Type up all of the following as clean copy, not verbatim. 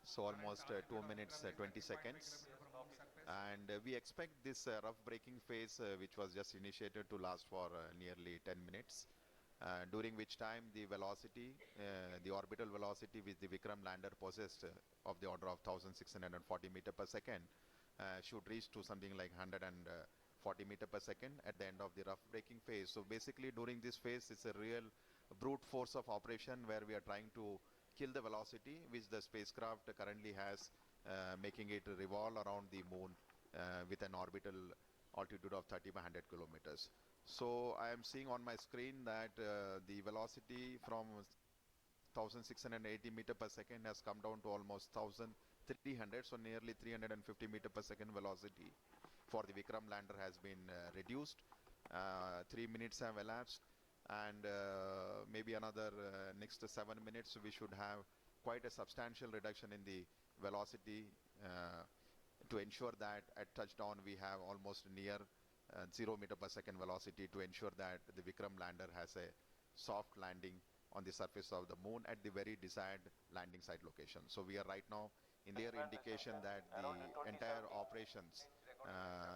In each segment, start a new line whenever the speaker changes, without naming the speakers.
so almost 2 minutes 20 seconds. And we expect this rough braking phase, which was just initiated, to last for nearly 10 minutes, during which time the velocity, the orbital velocity which the Vikram lander possessed of the order of 1640 meter per second should reach to something like 140 meter per second at the end of the rough braking phase. So basically during this phase it's a real brute force of operation where we are trying to kill the velocity which the spacecraft currently has, making it revolve around the moon with an orbital altitude of 30 by 100 kilometers. So I am seeing on my screen that the velocity from 1680 meter per second has come down to almost 1300, so nearly 350 meter per second velocity for the Vikram lander has been reduced. 3 minutes have elapsed, and maybe another next 7 minutes we should have quite a substantial reduction in the velocity to ensure that at touchdown we have almost near 0 meter per second velocity, to ensure that the Vikram lander has a soft landing on the surface of the moon at the very desired landing site location. So we are right now in clear indication that the entire operations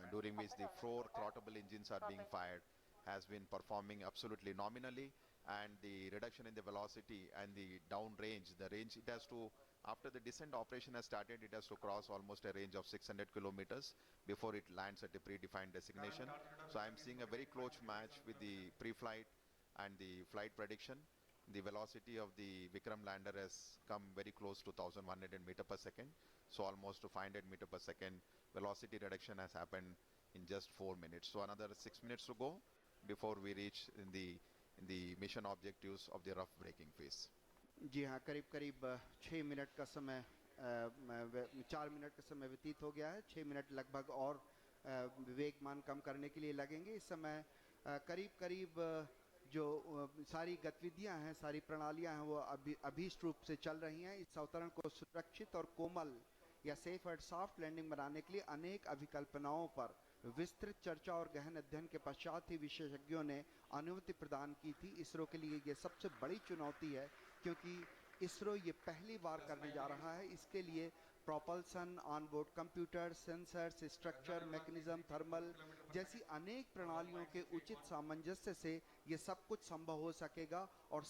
during which the 4 throttleable engines are being fired has been performing absolutely nominally, and the reduction in the velocity and the down range, the range it has to, after the descent operation has started, it has to cross almost a range of 600 kilometers before it lands at a predefined destination. So I am seeing a very close match with the pre-flight and the flight prediction. The velocity of the Vikram lander has come very close to 1100 meter per second. So almost to 500 meter per second velocity reduction has happened in just 4 minutes. So another 6 minutes to go before we reach in the mission objectives of the rough braking phase.
जी हाँ, करीब करीब 6 minute का समय 4 minute का समय व्यतीत हो गया है। 6 मिनट लगभग और वेगमान कम करने के लिए लगेंगे। इस समय करीब करीब जो सारी गतिविधियां हैं, सारी प्रणालियां हैं, वो अभीष्ट रूप से चल रही हैं। इस अवतरण को सुरक्षित और कोमल या सेफ एंड सॉफ्ट लैंडिंग बनाने के लिए अनेक अभिकल्पनाओं पर विस्तृत चर्चा और गहन अध्ययन के पश्चात ही विशेषज्ञों ने अनुमति प्रदान की थी। इसरो के लिए ये सबसे बड़ी चुनौती है, क्योंकि इसरो ये पहली बार करने जा रहा है। इसके लिए propulsion, onboard computer, sensors, structure, mechanism, thermal जैसी अनेक प्रणालियों के उचित सामंजस्य से ये सब कुछ संभव हो सकेगा। और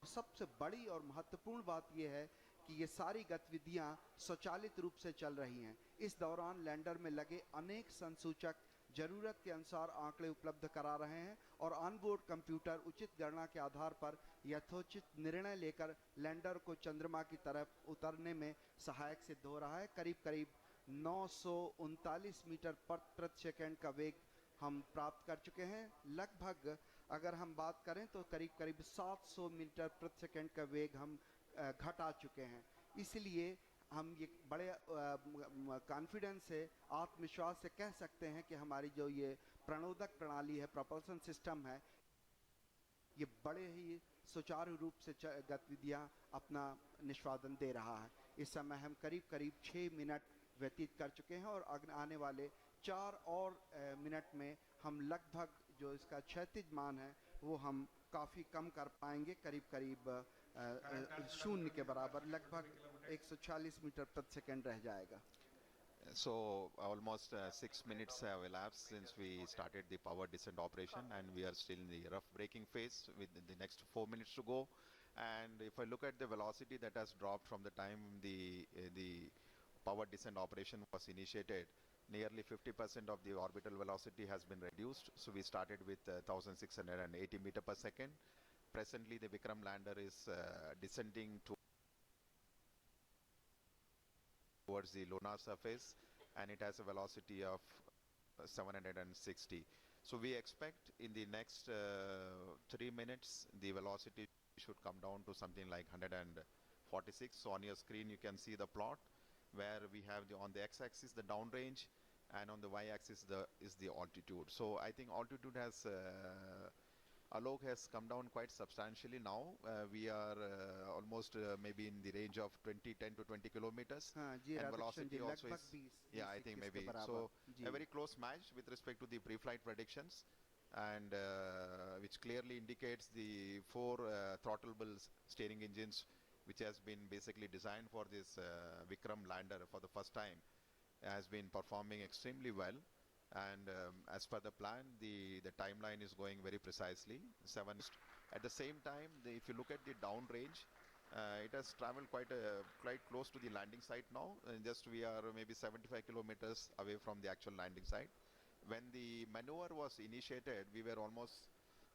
सबसे बड़ी और महत्वपूर्ण बात यह है कि ये सारी गतिविधियां स्वचालित रूप से चल रही हैं। इस दौरान लैंडर में लगे अनेक संसूचक जरूरत के अनुसार आंकड़े उपलब्ध करा रहे हैं और ऑनबोर्ड कंप्यूटर उचित गणना के आधार पर यथोचित निर्णय लेकर लैंडर को चंद्रमा की तरफ उतरने में सहायक सिद्ध हो रहा है। करीब करीब 939 मीटर प्रति सेकंड का वेग हम प्राप्त कर चुके हैं। लगभग अगर हम बात करें तो करीब करीब 700 मीटर प्रति सेकंड का वेग हम घटा चुके हैं। इसलिए हम ये बड़े कॉन्फिडेंस से, आत्मविश्वास से कह सकते हैं कि हमारी जो ये प्रणोदक प्रणाली है, प्रोपल्सन सिस्टम है, ये बड़े ही सुचारू रूप से गतिविधियां अपना निष्पादन दे रहा है। इस समय हम करीब करीब 6 मिनट व्यतीत कर चुके हैं और आने वाले 4 और मिनट में हम लगभग जो इसका क्षैतिज मान है वो हम काफ़ी कम कर पाएंगे। करीब करीब शून्य के बराबर, लगभग 140 मीटर प्रति सेकंड रह जाएगा।
So almost 6 minutes have elapsed since we started the power descent operation, and we are still in the rough braking phase with the next 4 minutes to go. And if I look at the velocity that has dropped from the time the power descent operation was initiated, nearly 50% of the orbital velocity has been reduced. So we started with 1680 meter per second. Presently the Vikram lander is descending towards the lunar surface, and it has a velocity of 760. So we expect in the next 3 minutes the velocity should come down to something like 146. So on your screen you can see the plot where we have on the x-axis the downrange, and on the y-axis is the altitude. So I think altitude has Alok has come down quite substantially now. We are almost maybe in the range of 10 to 20 kilometers. And velocity also is, yeah, I think maybe. So a very close match with respect to the pre-flight predictions. and which clearly indicates the four throttleable steering engines, which has been basically designed for this Vikram lander for the first time, has been performing extremely well. And as per the plan, the timeline is going very precisely. At the same time, if you look at the downrange, it has traveled quite close to the landing site now. Just we are maybe 75 kilometers away from the actual landing site. When the maneuver was initiated, we were almost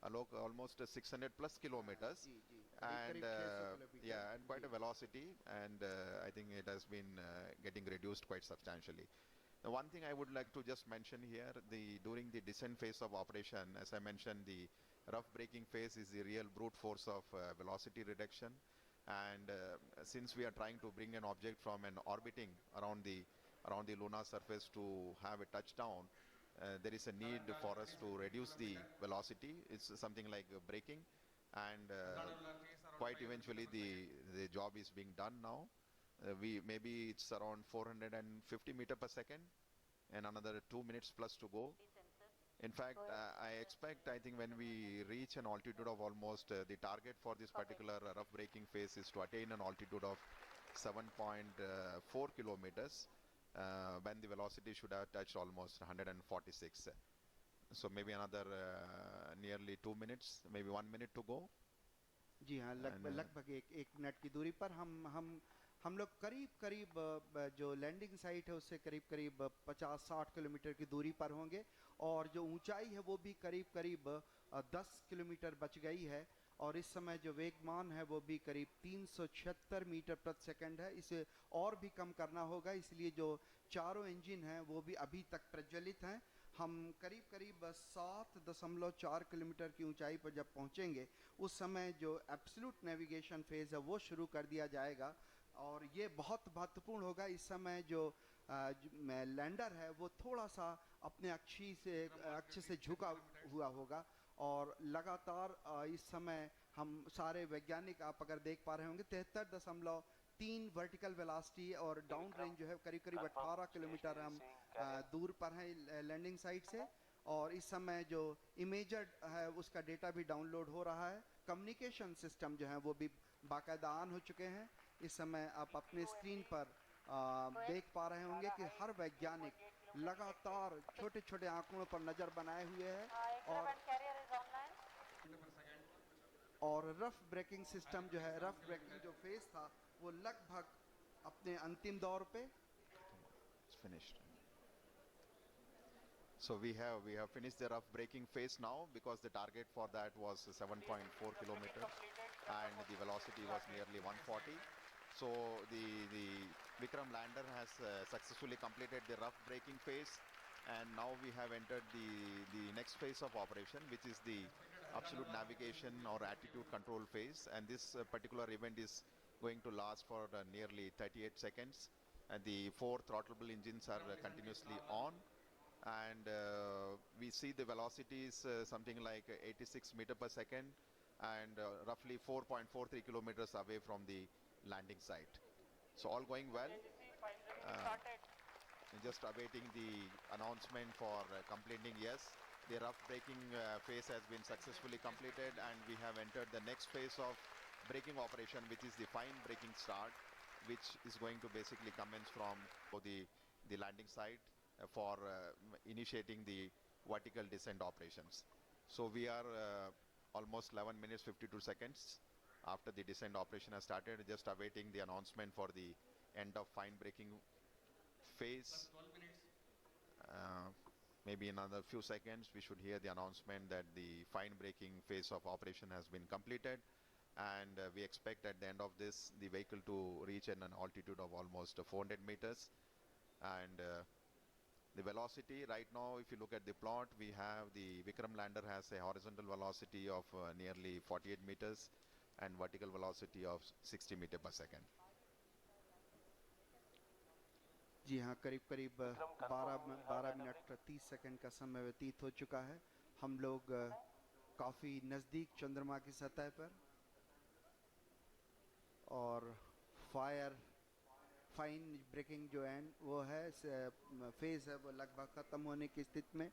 600 plus kilometers,
ji ji
and
करीब 600 kilometre
yeah, and quite
जी
a velocity, and I think it has been getting reduced quite substantially. The one thing I would like to just mention here, during the descent phase of operation, as I mentioned, the rough braking phase is the real brute force of velocity reduction. And since we are trying to bring an object from an orbiting around the lunar surface to have a touchdown, there is a need for us to reduce the velocity. It's something like braking, and quite eventually the job is being done now. We maybe it's around 450 meter per second, and another 2 minutes plus to go. In fact, I think when we reach an altitude of almost the target for this particular rough braking phase is to attain an altitude of 7.4 kilometers, when the velocity should have touched almost 146. So maybe another nearly 2 minutes, maybe 1 minute to go.
जी हाँ,
And
लगभग एक minute की दूरी पर हम लोग करीब करीब जो लैंडिंग साइट है उससे करीब करीब 50-60 किलोमीटर की दूरी पर होंगे, और जो ऊंचाई है वो भी करीब करीब 10 किलोमीटर बच गई है, और इस समय जो वेगमान है वो भी करीब 376 मीटर प्रति सेकंड है। इसे और भी कम करना होगा, इसलिए जो चारों इंजन हैं वो भी अभी तक प्रज्वलित हैं। हम करीब करीब 7.4 किलोमीटर की ऊंचाई पर जब पहुंचेंगे उस समय जो एब्सोल्यूट नेविगेशन फेज है वो शुरू कर दिया जाएगा, और ये बहुत महत्वपूर्ण होगा। इस समय जो लैंडर है वो थोड़ा सा अपने अक्ष से झुका हुआ होगा, और लगातार इस समय हम सारे वैज्ञानिक, आप अगर देख पा रहे होंगे, 73.3 वर्टिकल वेलोसिटी, और डाउन रेंज जो है करीब करीब 18 किलोमीटर हम दूर पर हैं लैंडिंग साइट से। और इस समय जो इमेजर है उसका डेटा भी डाउनलोड हो रहा है। कम्युनिकेशन सिस्टम जो है वो भी बाकायदा ऑन हो चुके हैं। इस समय आप अपने स्क्रीन पर देख पा रहे होंगे कि हर वैज्ञानिक लगातार छोटे छोटे आंकड़ों पर नजर बनाए हुए है, और रफ ब्रेकिंग सिस्टम जो है, रफ ब्रेकिंग जो फेज था वो लगभग अपने अंतिम दौर पे।
it's finished. So we have finished the rough braking phase now, because the target for that was 7.4 kilometers and the velocity was nearly 140. So the Vikram lander has successfully completed the rough braking phase, and now we have entered the next phase of operation, which is the absolute navigation or attitude control phase. And this particular event is going to last for nearly 38 seconds, and the four throttleable engines are continuously on, and we see the velocity is something like 86 meter per second, and roughly 4.43 kilometers away from the landing site. So all going well. Just awaiting the announcement for completing. Yes, the rough braking phase has been successfully completed, and we have entered the next phase of braking operation, which is the fine braking start, which is going to basically commence from the landing site for initiating the vertical descent operations. So we are almost 11 minutes 52 seconds after the descent operation has started, just awaiting the announcement for the end of fine braking phase. Maybe in another few seconds we should hear the announcement that the fine braking phase of operation has been completed, and we expect at the end of this the vehicle to reach an altitude of almost 400 meters. And the velocity right now, if you look at the plot, we have the Vikram lander has a horizontal velocity of nearly 48 meters and vertical velocity of 60 meter per second.
जी हाँ, करीब करीब 12 minute 30 second का समय व्यतीत हो चुका है। हम लोग काफ़ी नज़दीक चंद्रमा की सतह पर, और फाइन ब्रेकिंग जो एंड वो है फेज़ है वो लगभग ख़त्म होने की स्थिति में।